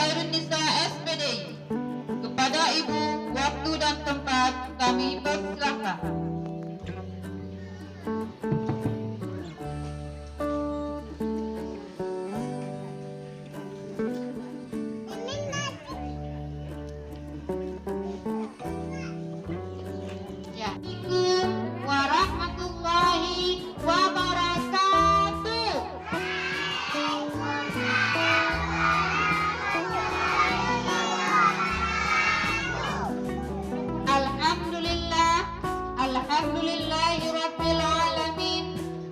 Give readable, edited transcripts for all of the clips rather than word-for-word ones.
Khairun Nisa SPDI. Kepada Ibu, waktu dan tempat kami persilahkan. Assalamualaikum warahmatullahi wabarakatuh. Alhamdulillahirabbil alamin,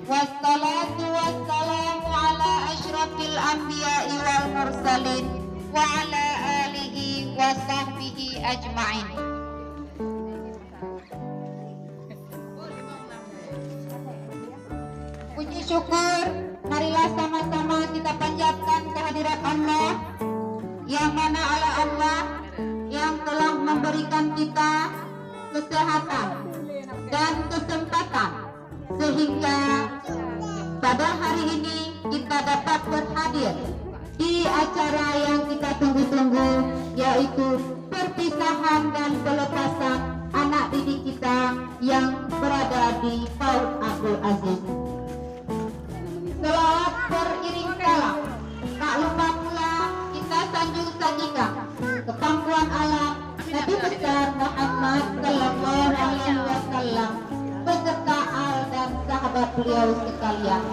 wassalatu wassalamu ala asyrafil anbiya'i wal mursalin wa ala alihi wa sahbihi ajma'in. Puji syukur, marilah sama-sama kita panjatkan kehadirat Allah, yang mana Allah yang telah memberikan kita kesehatan dan kesempatan sehingga pada hari ini kita dapat berhadir di acara yang kita tunggu-tunggu, yaitu perpisahan dan pelepasan anak didik kita yang berada di PAUD Abdul Aziz. Selawat beriring kalam, tak lupa pula kita sanjung sajikan kepangkuan alam Nabi besar Muhammad Sallallahu Alaihi Wasallam beserta al dan sahabat beliau sekalian.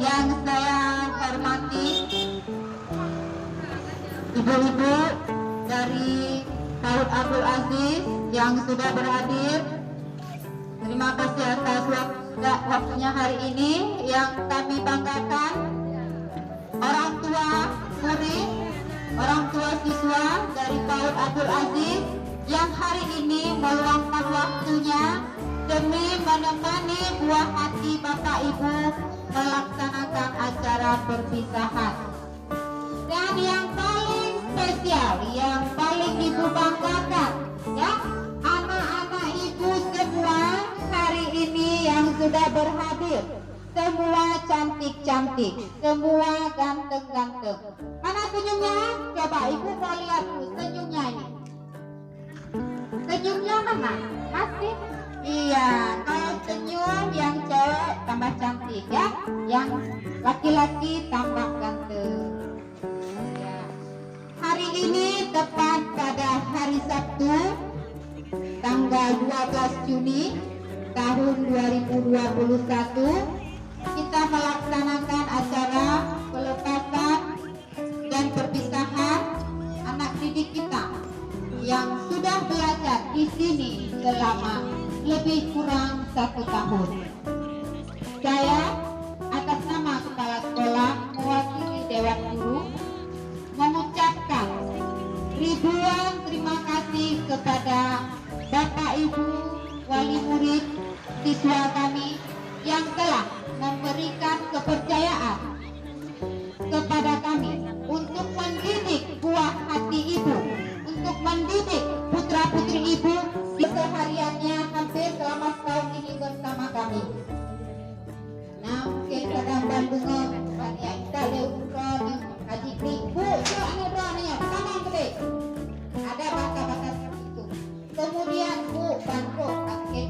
Yang saya hormati ibu-ibu dari PAUD Abdul Aziz yang sudah berhadir. Terima kasih atas waktunya hari ini. Yang kami banggakan orang tua murid, orang tua siswa dari PAUD Abdul Aziz yang hari ini meluangkan waktunya demi menemani buah hati Bapak Ibu melaksanakan acara perpisahan. Dan yang paling spesial, yang paling Ibu banggakan, ya, anak-anak Ibu semua hari ini yang sudah berhadir, semua cantik-cantik, semua ganteng-ganteng. Mana senyumnya? Coba Ibu mau lihat senyumnya ini. Senyumnya mana? Masih? Iya, kalau senyum yang cewek tambah cantik, ya, yang laki-laki tambah ganteng. Ya. Hari ini tepat pada hari Sabtu, tanggal 12 Juni tahun 2021, kita melaksanakan acara pelepasan dan perpisahan anak didik kita yang sudah belajar di sini selama lebih kurang 1 tahun. Saya atas nama kepala sekolah mewakili Dewan Guru mengucapkan ribuan terima kasih kepada Bapak Ibu wali murid siswa kami yang telah memberikan kepercayaan kepada kami untuk mendidik buah hati Ibu, untuk mendidik putra-putri Ibu kesehariannya hampir selama setahun ini bersama kami. Nah, mungkin kadang-kadang bunga banyak kita lewat haji kri Bu, jangan berani sama gede. Ada bahasa-bahasa seperti itu. Kemudian Bu bantu nanti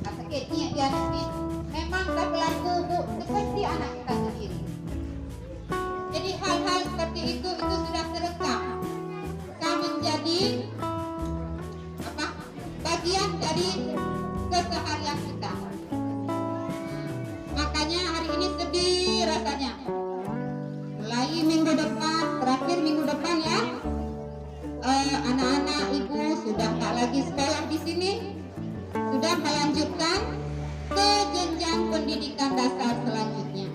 sakitnya dia nanti memang tak berlaku Bu seperti anak kita sendiri. Jadi hal-hal seperti itu sudah terekam. Kita menjadi bagian dari keseharian kita. Makanya hari ini sedih rasanya. Mulai minggu depan, terakhir minggu depan ya, anak-anak Ibu sudah tak lagi sekolah di sini, sudah melanjutkan ke jenjang pendidikan dasar selanjutnya.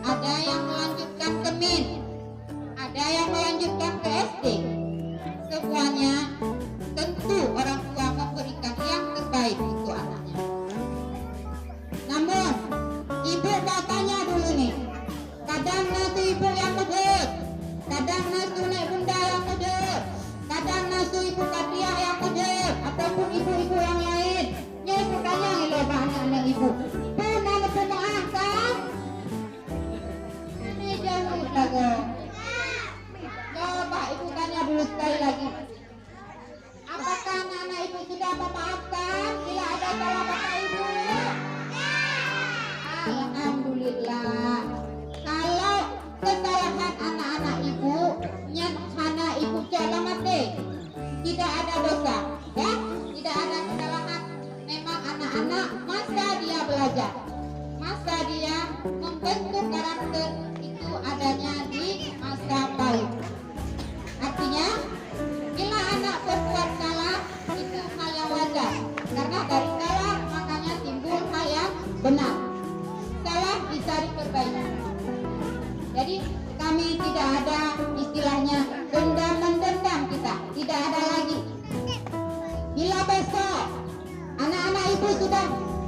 Ada yang melanjutkan ke MIN, ada yang melanjutkan ke SD. Semuanya tentu orang tua memberikan yang terbaik untuk anaknya. Namun Ibu mau tanya dulu nih, kadang nasu Ibu yang mudah, kadang nasu nek bunda yang mudah, kadang nasu Ibu Kadiah yang mudah, ataupun ibu-ibu yang lain. Nyai sukanya ngiloba anak-anak Ibu. Pernah kan? belajar. Masa dia membentuk karakter itu adanya di masa PAUD. Artinya, bila anak berbuat salah itu hal yang wajar, karena dari salah makanya timbul hal yang benar. Salah bisa diperbaiki. Jadi kami tidak ada istilahnya dendam-mendendam, kita tidak ada lagi. Bila besok anak-anak ibu sudah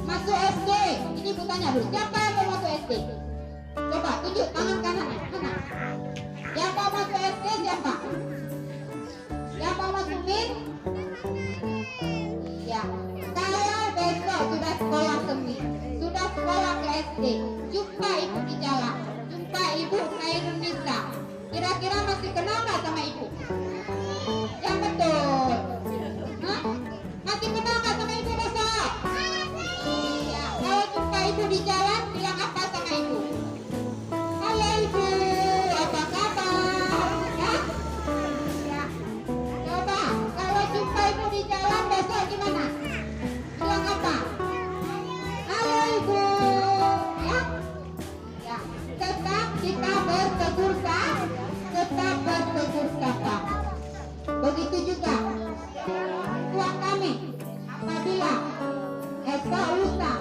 masuk SD, ini ibu tanya dulu, siapa yang mau masuk SD? Coba tunjuk tangan kanan, mana? Yang mau masuk SD siapa? Yang mau masuk MIN? Ya. Kalau besok sudah sekolah ke MIN, sudah sekolah ke SD, jumpa ibu di jalan, jumpa ibu Khairun Nisa, kira-kira masih kenal nggak sama ibu? Yang betul. Hah? Masih kenal nggak sama ibu besok? Ya. Kalau jumpa ibu di jalan, bilang apa sama ibu? Halo ibu, apa kabar? Ya? Ya. Coba, kalau jumpa ibu di jalan besok gimana? Bilang apa? Halo ibu. Ya? Ya. Tetap kita bertegur sapa. Begitu juga tua kami, apabila esok lusa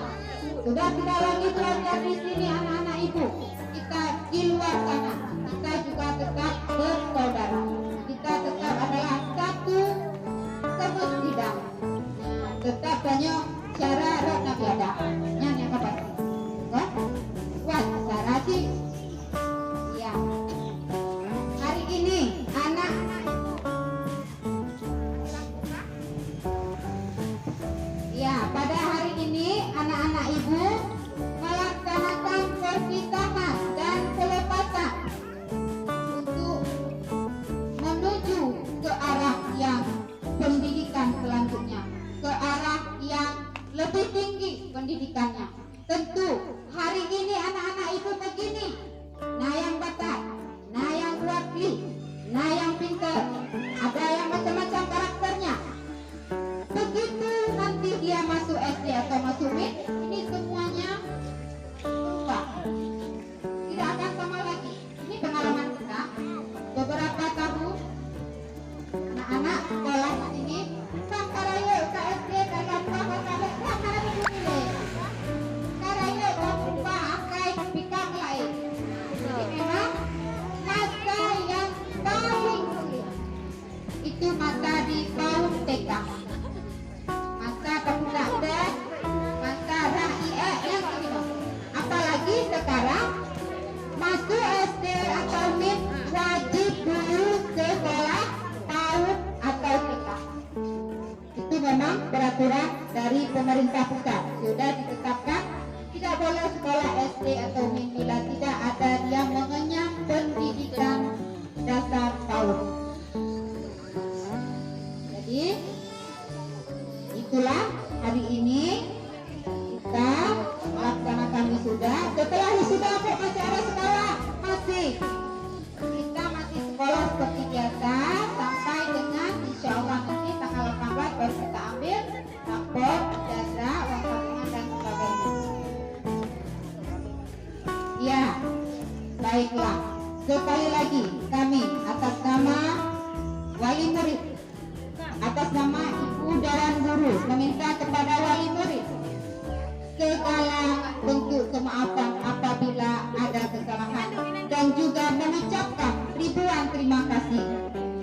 sudah tidak lagi belajar di sini anak-anak ibu, kita di luar sana, kita juga tetap bersaudara, kita tetap adalah satu kemasjidan, tetap banyak cara rona biada nyanyi kapan wah cara sih ya. Hari ini anak ya, pada hari ini anak-anak ibu melaksanakan perpisahan dan pelepasan untuk menuju ke arah yang pendidikan selanjutnya, ke arah yang lebih tinggi pendidikannya. Tentu hari ini anak-anak ibu begini, nah yang bakat, nah yang wakil, nah yang pintar, ada yang macam-macam karakternya. Begitu nanti dia masuk SD atau masuk MIN, ini semuanya berubah, tidak akan sama lagi. Ini pengalaman kita beberapa tahun anak-anak sekolah di sini karayo ke SD dalam bahasa karena begini karayo berubah akai pikang lain. Jadi memang masa yang paling sulit itu masa di PAUD TK, masa pemuda dan masa RAIE yang kedua. Apalagi sekarang masuk SD atau MIN wajib dulu sekolah PAUD atau TK. Itu memang peraturan dari pemerintah pusat, sudah ditetapkan tidak boleh sekolah SD atau MIN bila tidak ada yang mengenyam pendidikan dasar PAUD. Jadi itulah hari ini kita melaksanakan wisuda. Setelah wisuda kok masih ada sekolah? Masih. Kita masih sekolah seperti biasa sampai dengan insya Allah nanti tanggal 18 baru kita ambil rapor, ijazah, uang tabungan dan sebagainya. Ya, baiklah. Sekali lagi kami atas nama wali murid, atas nama ibu dan guru meminta kepada wali murid segala bentuk kemaafan apabila ada kesalahan, dan juga mengucapkan ribuan terima kasih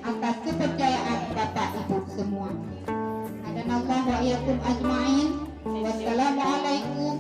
atas kepercayaan Bapak Ibu semua. Adanallahu wa iyyakum ajma'in. Wassalamualaikum